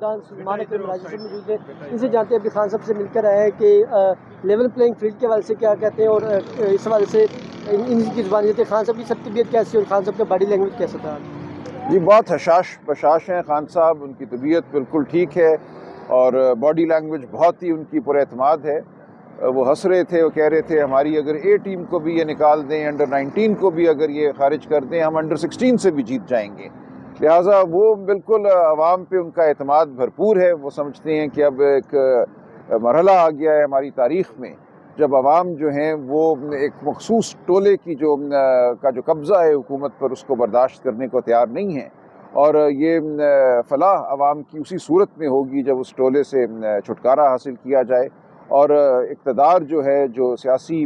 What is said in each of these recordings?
قانوندان سلمان اکرم راجی صاحب موجود ہیں، ان سے جانتے ہیں ابھی خان صاحب سے مل کر آئے ہیں کہ لیول پلینگ فیلڈ کے حوالے سے کیا کہتے ہیں اور اس حوالے سے ان کی زبان دیتے ہیں خان صاحب کی سب طبیعت کیسی اور خان صاحب کا باڈی لینگویج کیسا تھا؟ جی بہت حشاش بشاش ہیں خان صاحب، ان کی طبیعت بالکل ٹھیک ہے اور باڈی لینگویج بہت ہی ان کی پر اعتماد ہے۔ وہ ہنس رہے تھے، وہ کہہ رہے تھے ہماری اگر اے ٹیم کو بھی یہ نکال دیں، انڈر 19 کو بھی اگر یہ خارج کر دیں، ہم انڈر 16 سے بھی جیت جائیں گے۔ لہٰذا وہ بالکل عوام پہ ان کا اعتماد بھرپور ہے۔ وہ سمجھتے ہیں کہ اب ایک مرحلہ آ گیا ہے ہماری تاریخ میں جب عوام جو ہیں وہ ایک مخصوص ٹولے کی کا جو قبضہ ہے حکومت پر، اس کو برداشت کرنے کو تیار نہیں ہیں، اور یہ فلاح عوام کی اسی صورت میں ہوگی جب اس ٹولے سے چھٹکارا حاصل کیا جائے اور اقتدار جو ہے، جو سیاسی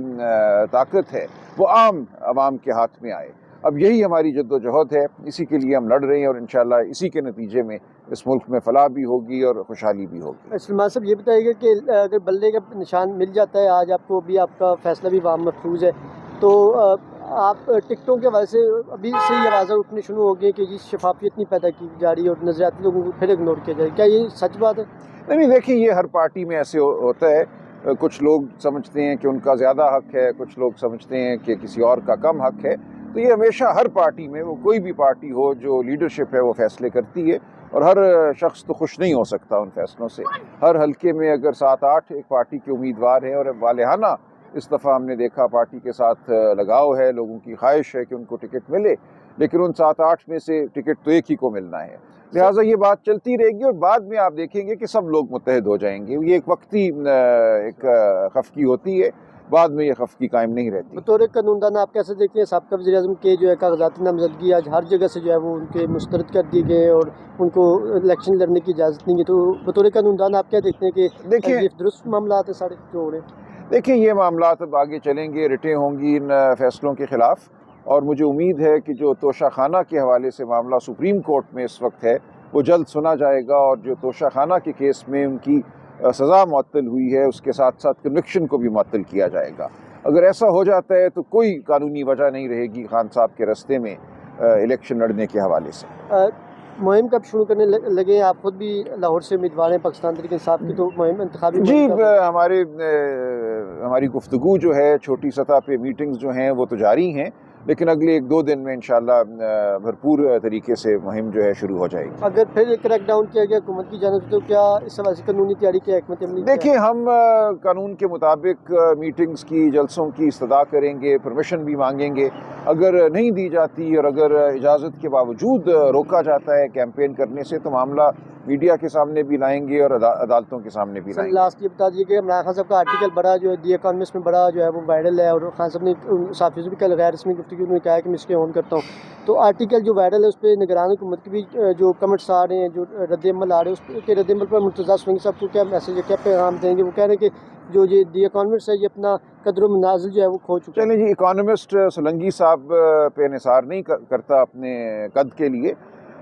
طاقت ہے، وہ عام عوام کے ہاتھ میں آئے۔ اب یہی ہماری جد و جہد ہے، اسی کے لیے ہم لڑ رہے ہیں اور انشاءاللہ اسی کے نتیجے میں اس ملک میں فلاح بھی ہوگی اور خوشحالی بھی ہوگی۔ سلمان صاحب یہ بتائیے گا کہ اگر بلے کا نشان مل جاتا ہے آج آپ کو، بھی آپ کا فیصلہ بھی وہاں محفوظ ہے، تو آپ ٹکٹوں کے حوالے سے ابھی سے یہ آوازیں اٹھنے شروع ہو گئی کہ جی شفافیت نہیں پیدا کی جا رہی اور نظریاتی لوگوں کو پھر اگنور کیا جائے، کیا یہ سچ بات ہے؟ نہیں دیکھیے، یہ ہر پارٹی میں ایسے ہوتا ہے۔ کچھ لوگ سمجھتے ہیں کہ ان کا زیادہ حق ہے، کچھ لوگ سمجھتے ہیں کہ کسی اور کا کم حق ہے۔ تو یہ ہمیشہ ہر پارٹی میں، وہ کوئی بھی پارٹی ہو، جو لیڈرشپ ہے وہ فیصلے کرتی ہے اور ہر شخص تو خوش نہیں ہو سکتا ان فیصلوں سے۔ ہر حلقے میں اگر 7-8 ایک پارٹی کے امیدوار ہیں اور والہانہ اس دفعہ ہم نے دیکھا پارٹی کے ساتھ لگاؤ ہے، لوگوں کی خواہش ہے کہ ان کو ٹکٹ ملے، لیکن ان 7-8 میں سے ٹکٹ تو ایک ہی کو ملنا ہے۔ لہٰذا یہ بات چلتی رہے گی اور بعد میں آپ دیکھیں گے کہ سب لوگ متحد ہو جائیں گے۔ یہ ایک وقتی ایک خفکی ہوتی ہے، بعد میں یہ خفکی قائم نہیں رہتی۔ بطور قانوندان آپ کیسے دیکھتے ہیں سابقہ وزیر اعظم کے جو ہے کاغذاتی نامزدگی آج ہر جگہ سے جو ہے وہ ان کے مسترد کر دیے گئے اور ان کو الیکشن لڑنے کی اجازت نہیں ہے، تو بطور قانوندان آپ کیا دیکھتے ہیں کہ یہ درست معاملات ہیں سارے جو ہو رہے ہیں؟ دیکھیں، یہ معاملات اب آگے چلیں گے، رٹیں ہوں گی ان فیصلوں کے خلاف، اور مجھے امید ہے کہ جو توشہ خانہ کے حوالے سے معاملہ سپریم کورٹ میں اس وقت ہے وہ جلد سنا جائے گا، اور جو توشہ خانہ کے کیس میں ان کی سزا معطل ہوئی ہے اس کے ساتھ ساتھ کنوکشن کو بھی معطل کیا جائے گا۔ اگر ایسا ہو جاتا ہے تو کوئی قانونی وجہ نہیں رہے گی خان صاحب کے رستے میں الیکشن لڑنے کے حوالے سے۔ مہم کب شروع کرنے لگے؟ آپ خود بھی لاہور سے امیدوار ہیں پاکستان تحریک انصاف کی، تو مہم انتخابی جی ہماری گفتگو جو ہے، چھوٹی سطح پہ میٹنگز جو ہیں وہ تو جاری ہیں، لیکن اگلے 1-2 دن میں انشاءاللہ بھرپور طریقے سے مہم جو ہے شروع ہو جائے گی۔ اگر پھر کریک ڈاؤن کیا گیا حکومت کی جانب سے تو کیا اس حوالے سے قانونی تیاری کی حکمت عملی؟ دیکھیں، ہم قانون کے مطابق میٹنگز کی، جلسوں کی استدعا کریں گے، پرمیشن بھی مانگیں گے۔ اگر نہیں دی جاتی اور اگر اجازت کے باوجود روکا جاتا ہے کیمپین کرنے سے تو معاملہ میڈیا کے سامنے بھی لائیں گے اور عدالتوں کے سامنے بھی لائیں گے۔ لاسٹ یہ بتا دیجیے کہ عمران خان صاحب کا آرٹیکل بڑا جو ہے دی اکانومسٹ میں بڑا جو ہے وہ وائرل ہے، اور خان صاحب نے صحافیوں سے بھی کل غیر رسمی گفتگو میں کہا کہ میں اس کے آن کرتا ہوں، تو آرٹیکل جو وائرل ہے اس پہ نگران حکومت کی بھی جو کمنٹس آ رہے ہیں، جو رد عمل آ رہے ہیں، اس کے رد عمل پر مرتضیٰ سولنگی صاحب کو کیا میسج ہے، کیا پیغام دیں گے؟ وہ کہہ رہے ہیں کہ جو یہ دی اکانومسٹ ہے یہ اپنا قدر و منازل جو ہے وہ کھو چکا ہے۔ چلیں جی، اکانومسٹ سولنگی صاحب پہ انحصار نہیں کرتا اپنے قد کے لیے،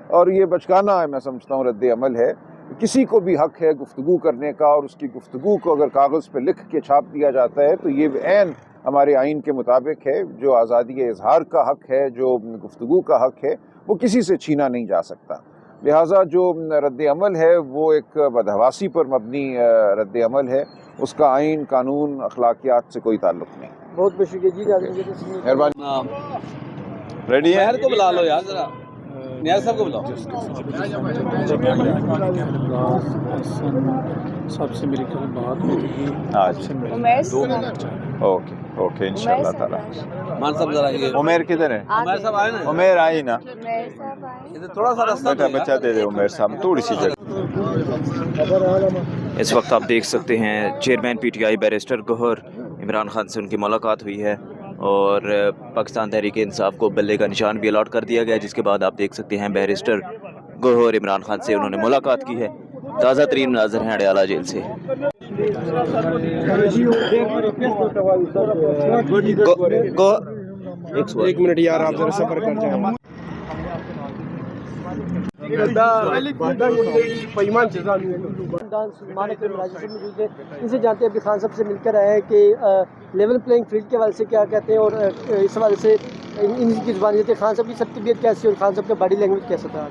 اور یہ بچکانہ میں سمجھتا ہوں رد عمل ہے۔ کسی کو بھی حق ہے گفتگو کرنے کا، اور اس کی گفتگو کو اگر کاغذ پہ لکھ کے چھاپ دیا جاتا ہے تو یہ عین ہمارے آئین کے مطابق ہے۔ جو آزادی اظہار کا حق ہے، جو گفتگو کا حق ہے، وہ کسی سے چھینا نہیں جا سکتا۔ لہٰذا جو رد عمل ہے وہ ایک بدحواسی پر مبنی رد عمل ہے، اس کا آئین، قانون، اخلاقیات سے کوئی تعلق نہیں۔ بہت بہت شکریہ جی، مہربانی۔ ریڈی ہے کو بلا لو یار، ذرا نیاز صاحب کو بلاؤ۔ سب سے میری کل بات ہوئی تھی، اوکے انشاءاللہ تعالیٰ۔ مان صاحب ذرا یہ عمیر کدھر ہے؟ عمیر صاحب آئے نا، عمیر آئی نا، تھوڑا سا راستہ بچہ دے دے عمیر صاحب تھوڑی سی جگہ۔ اس وقت آپ دیکھ سکتے ہیں chairman P T I barrister Gohar Imran Khan سے ان کی ملاقات ہوئی ہے، اور پاکستان تحریک انصاف کو بلے کا نشان بھی الاٹ کر دیا گیا، جس کے بعد آپ دیکھ سکتے ہیں بیرسٹر گوہر عمران خان سے انہوں نے ملاقات کی ہے۔ تازہ ترین مناظر ہیں اڈیالہ جیل سے۔ ایک منٹ یار، آپ ذرا سفر کر جائیں۔ سلمان اکرم راجی صاحب موجود ہیں، ان سے جانتے ہیں ابھی خان صاحب سے مل کر آئے ہیں کہ لیول پلینگ فیلڈ کے حوالے سے کیا کہتے ہیں اور اس حوالے سے ان کی زبان دیتے ہیں خان صاحب کی سب طبیعت کیسی اور خان صاحب کا باڈی لینگویج کیسا تھا؟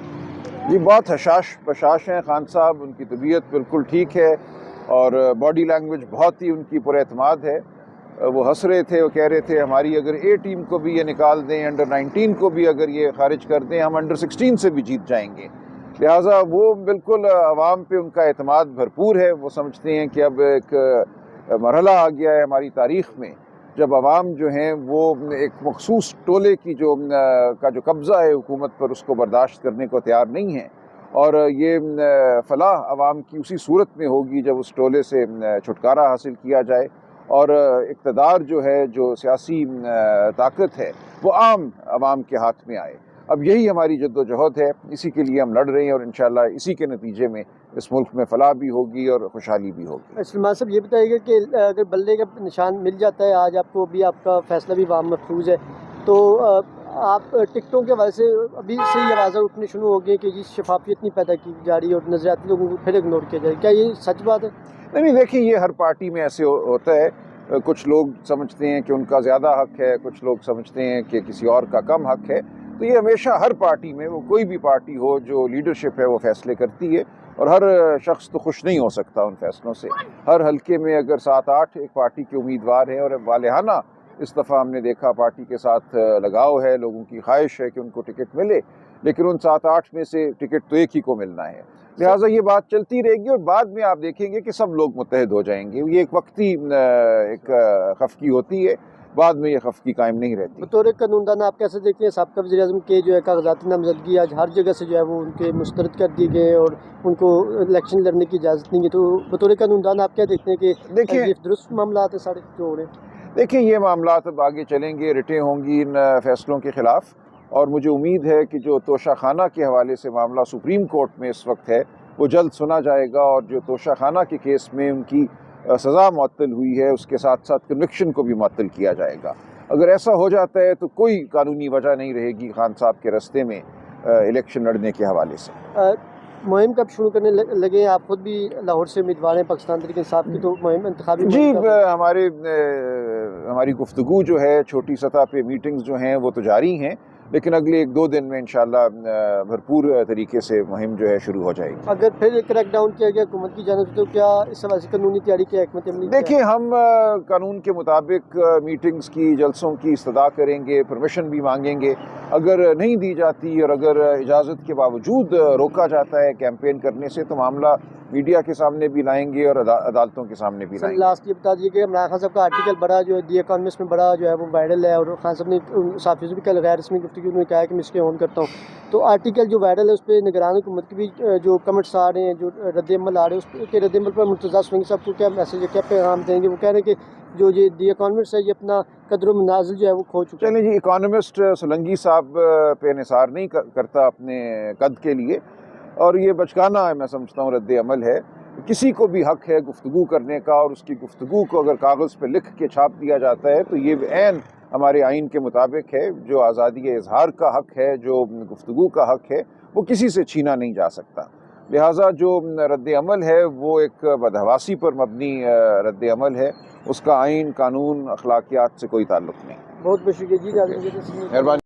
جی بہت حشاش بشاش ہیں خان صاحب، ان کی طبیعت بالکل ٹھیک ہے اور باڈی لینگویج بہت ہی ان کی پر اعتماد ہے. وہ ہنس رہے تھے، وہ کہہ رہے تھے ہماری اگر اے ٹیم کو بھی یہ نکال دیں، انڈر 19 کو بھی اگر یہ خارج کر دیں، ہم انڈر 16 سے بھی جیت جائیں گے. لہٰذا وہ بالکل عوام پہ ان کا اعتماد بھرپور ہے. وہ سمجھتے ہیں کہ اب ایک مرحلہ آ گیا ہے ہماری تاریخ میں جب عوام جو ہیں وہ ایک مخصوص ٹولے کی کا جو قبضہ ہے حکومت پر، اس کو برداشت کرنے کو تیار نہیں ہیں. اور یہ فلاح عوام کی اسی صورت میں ہوگی جب اس ٹولے سے چھٹکارا حاصل کیا جائے اور اقتدار جو ہے، جو سیاسی طاقت ہے، وہ عام عوام کے ہاتھ میں آئے. اب یہی ہماری جد و جہد ہے، اسی کے لیے ہم لڑ رہے ہیں اور انشاءاللہ اسی کے نتیجے میں اس ملک میں فلاح بھی ہوگی اور خوشحالی بھی ہوگی. سلمان صاحب یہ بتائیے گا کہ اگر بلے کا نشان مل جاتا ہے آج آپ کو، بھی آپ کا فیصلہ بھی وہاں محفوظ ہے، تو آپ ٹکٹوں کے حوالے سے ابھی سے ہی آوازیں اٹھنے شروع ہو گئی کہ جی شفافیت نہیں پیدا کی جا رہی اور نظریاتی لوگوں کو پھر اگنور کیا جائے، کیا یہ سچ بات ہے؟ نہیں دیکھیے، یہ ہر پارٹی میں ایسے ہوتا ہے. کچھ لوگ سمجھتے ہیں کہ ان کا زیادہ حق ہے، کچھ لوگ سمجھتے ہیں کہ کسی اور کا کم حق ہے. تو یہ ہمیشہ ہر پارٹی میں، وہ کوئی بھی پارٹی ہو، جو لیڈرشپ ہے وہ فیصلے کرتی ہے اور ہر شخص تو خوش نہیں ہو سکتا ان فیصلوں سے. ہر حلقے میں اگر 7-8 ایک پارٹی کے امیدوار ہیں اور والہانہ اس دفعہ ہم نے دیکھا پارٹی کے ساتھ لگاؤ ہے، لوگوں کی خواہش ہے کہ ان کو ٹکٹ ملے، لیکن ان 7-8 میں سے ٹکٹ تو ایک ہی کو ملنا ہے. لہٰذا یہ بات چلتی رہے گی اور بعد میں آپ دیکھیں گے کہ سب لوگ متحد ہو جائیں گے. یہ ایک وقتی ایک خفکی ہوتی ہے، بعد میں یہ خفکی قائم نہیں رہتی. بطور قانون دان آپ کیسے دیکھتے ہیں سابقہ وزیر اعظم کے جو ہے کاغذاتی نامزدگی آج ہر جگہ سے جو ہے وہ ان کے مسترد کر دیے گئے اور ان کو الیکشن لڑنے کی اجازت نہیں ہے، تو بطور قانون دان آپ کیا دیکھتے ہیں کہ دیکھیں، یہ درست معاملات ہیں سارے جو ہو رہے ہیں؟ دیکھیں یہ معاملات اب آگے چلیں گے، رٹیں ہوں گی ان فیصلوں کے خلاف، اور مجھے امید ہے کہ جو توشہ خانہ کے حوالے سے معاملہ سپریم کورٹ میں اس وقت ہے وہ جلد سنا جائے گا، اور جو توشہ خانہ کے کیس میں ان کی سزا معطل ہوئی ہے اس کے ساتھ ساتھ کنوکشن کو بھی معطل کیا جائے گا. اگر ایسا ہو جاتا ہے تو کوئی قانونی وجہ نہیں رہے گی خان صاحب کے رستے میں الیکشن لڑنے کے حوالے سے. مہم کب شروع کرنے لگے؟ آپ خود بھی لاہور سے امیدوار ہیں پاکستان تحریک انصاف کی، تو مہم انتخابی جی مہم ہماری گفتگو جو ہے، چھوٹی سطح پہ میٹنگز جو ہیں وہ تو جاری ہیں، لیکن اگلے 1-2 دن میں انشاءاللہ بھرپور طریقے سے مہم جو ہے شروع ہو جائے گی. اگر پھر کریک ڈاؤن کیا گیا حکومت کی جانب سے تو کیا اس حوالے سے قانونی تیاری کی حکمت عملی؟ دیکھیں ہم قانون کے مطابق میٹنگز کی، جلسوں کی استدعا کریں گے، پرمیشن بھی مانگیں گے. اگر نہیں دی جاتی اور اگر اجازت کے باوجود روکا جاتا ہے کیمپین کرنے سے تو معاملہ میڈیا کے سامنے بھی لائیں گے اور عدالتوں کے سامنے بھی لائیں گے. لاسٹ یہ بتا دیجیے کہ عمران خان صاحب کا آرٹیکل بڑا جو ہے دی اکانومسٹ میں بڑا جو ہے وہ وائرل ہے، اور خان صاحب نے صحافیوں سے بھی کل غیر رسمی گفتگو میں کہا ہے کہ میں اس کے آن کرتا ہوں. تو آرٹیکل جو وائرل ہے اس پہ نگران حکومت کی بھی جو کمنٹس آ رہے ہیں، جو رد عمل آ رہے ہیں، اس کے رد عمل پر مرتضیٰ سولنگی صاحب کو کیا میسج ہے، کیا پیغام دیں گے؟ وہ کہہ رہے ہیں کہ جو یہ دی اکانومسٹ ہے یہ اپنا قدر و منازل جو ہے وہ کھو چکا ہے. چلیں جی، اکانومسٹ سولنگی صاحب پہ انحصار نہیں کرتا اپنے قد کے لیے، اور یہ بچگانہ میں سمجھتا ہوں رد عمل ہے. کسی کو بھی حق ہے گفتگو کرنے کا، اور اس کی گفتگو کو اگر کاغذ پہ لکھ کے چھاپ دیا جاتا ہے تو یہ عین ہمارے آئین کے مطابق ہے. جو آزادی اظہار کا حق ہے، جو گفتگو کا حق ہے، وہ کسی سے چھینا نہیں جا سکتا. لہٰذا جو رد عمل ہے وہ ایک بدحواسی پر مبنی رد عمل ہے، اس کا آئین، قانون، اخلاقیات سے کوئی تعلق نہیں. بہت بہت شکریہ جی. مہربانی.